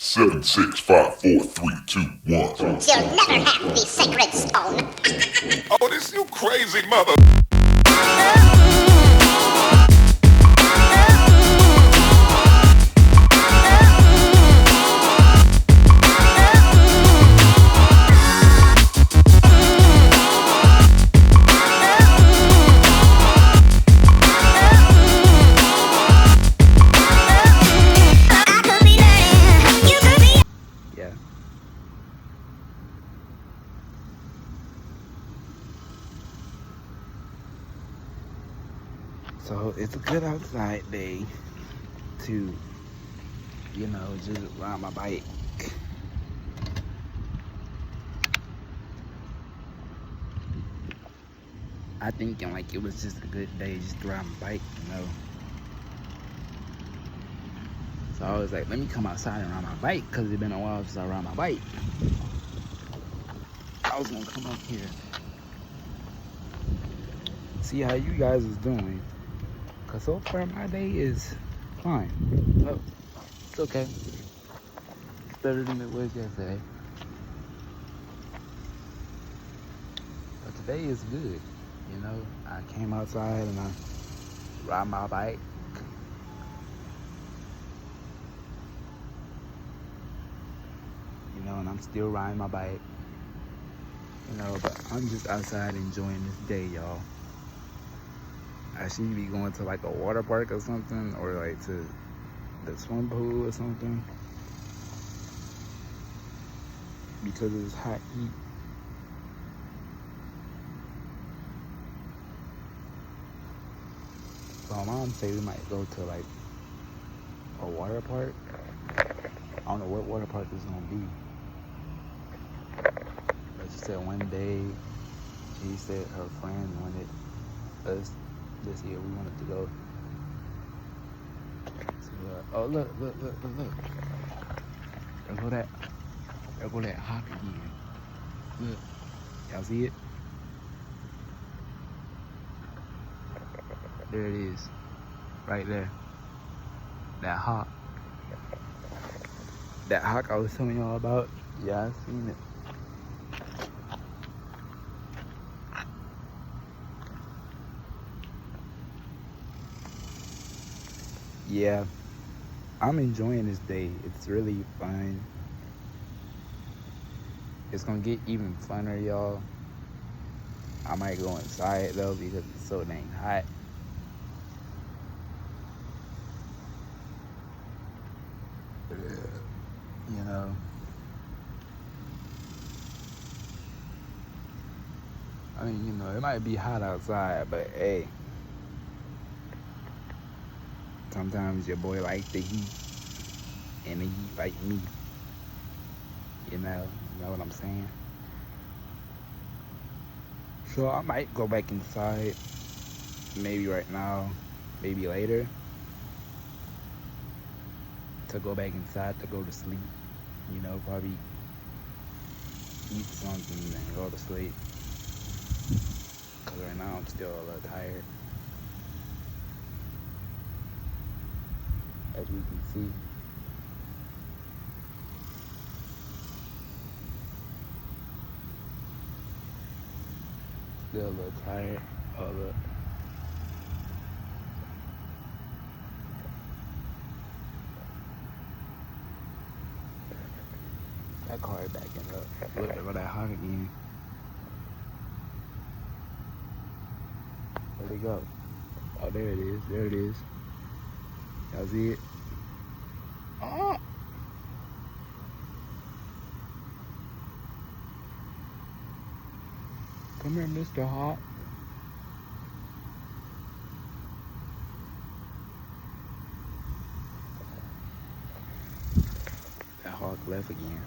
7, 6, 5, 4, 3, 2, 1. You'll never have the sacred stone. Oh, this you crazy mother. Yeah. So it's a good outside day to, just ride my bike. I think like it was just a good day just to ride my bike. So I was like, let me come outside and ride my bike because it's been a while since I ride my bike. I was gonna come up here, see how you guys is doing. Cause so far my day is fine. Oh, it's okay. It's better than it was yesterday. But today is good. I came outside and I ride my bike. And I'm still riding my bike. But I'm just outside enjoying this day, y'all. I should be going to like a water park or something, or like to the swim pool or something, because it's hot heat. So my mom say we might go to like a water park. I don't know what water park it's gonna be. But she said one day, she said her friend wanted us this year. We wanted to go. Oh look. There go that hawk again. Look, y'all see it? There it is, right there. That hawk. That hawk I was telling y'all about. Yeah, I seen it. Yeah, I'm enjoying this day. It's really fun. It's gonna get even funner, y'all. I might go inside though because it's so dang hot. I mean, it might be hot outside, but hey, sometimes your boy likes the heat, and the heat like me. You know what I'm saying? So I might go back inside, maybe right now, maybe later, to go back inside to go to sleep. Probably eat something and go to sleep. Cause right now I'm still a little tired, as we can see. Still a little tired. Oh look. That car is backing up. Look, there go that hawk again. Where'd it go? Oh, there it is. There it is. Y'all see it? Oh! Come here, Mr. Hawk. That hawk left again.